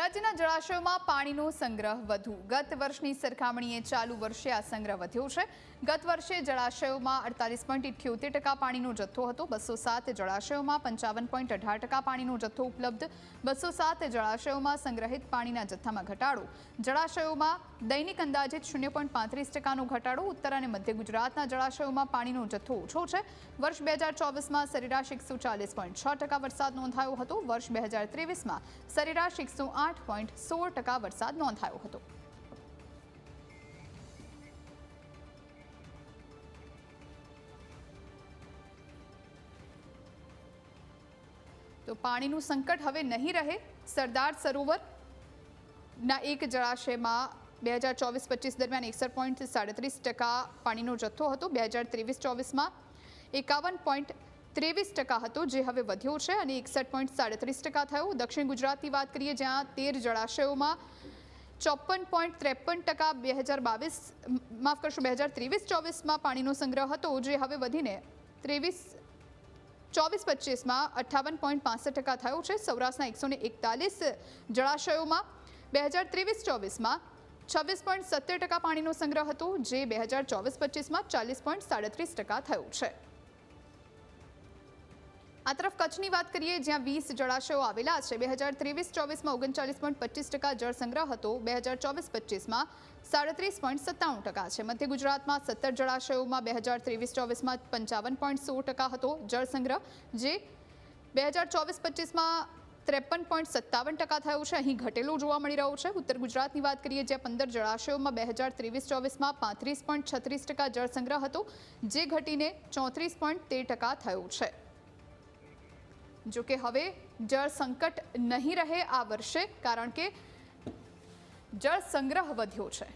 રાજ્યના જળાશયોમાં પાણીનો સંગ્રહ વધુ ગત વર્ષની સરખામણીએ ચાલુ વર્ષે આ સંગ્રહ વધ્યો છે। ગત વર્ષે જળાશયોમાં 48.78% પાણીનો જથ્થો હતો। 207 જળાશયોમાં 55.18% પાણીનો જથ્થો ઉપલબ્ધ। 207 જળાશયોમાં સંગ્રહિત પાણીના જથ્થામાં ઘટાડો। જળાશયોમાં દૈનિક અંદાજિત 0.35%નો ઘટાડો। ઉત્તર અને મધ્ય ગુજરાતના જળાશયોમાં પાણીનો જથ્થો ઓછો છે। વર્ષ 2024માં સરેરાશ 140.6% વરસાદ નોંધાયો હતો। વર્ષ 2023માં સરેરાશ 108.16% વરસાદ નોંધાયો હતો। તો પાણીનું સંકટ હવે નહીં રહે। સરદાર સરોવરના એક જળાશયમાં 2024-25 દરમિયાન 61.37% પાણીનો જથ્થો હતો। 2023-24માં 51.23% હતો, જે હવે વધ્યો છે અને 61.37% થયો। દક્ષિણ ગુજરાતની વાત કરીએ, જ્યાં 13 જળાશયોમાં 54.53% 2023-24માં પાણીનો સંગ્રહ હતો, જે હવે વધીને 24-25માં 58.65% થયો છે। સૌરાષ્ટ્રના 141 જળાશયોમાં 2023-24માં 26.70% પાણીનો સંગ્રહ હતો, જે 2024-25માં 40.37% થયો છે। આ તરફ કચ્છની વાત કરીએ, જ્યાં 20 જળાશયો આવેલા છે। 2023-24માં 39.25% જળ સંગ્રહ હતો। 2024-25માં 37.97% છે। મધ્ય ગુજરાતમાં 17 જળાશયોમાં 2023-24માં 55.16% હતો જળ સંગ્રહ, જે 2024-25માં 53.57% થયો છે। અહીં ઘટેલો જોવા મળી રહ્યો છે। ઉત્તર ગુજરાતની વાત કરીએ, જ્યાં 15 જળાશયોમાં 2023-24માં 35.36% જળ સંગ્રહ હતો, જે ઘટીને 34.13% થયો છે। જો કે હવે જળ સંકટ નહીં રહે આ વર્ષે, કારણ કે જળ સંગ્રહ વધ્યો છે।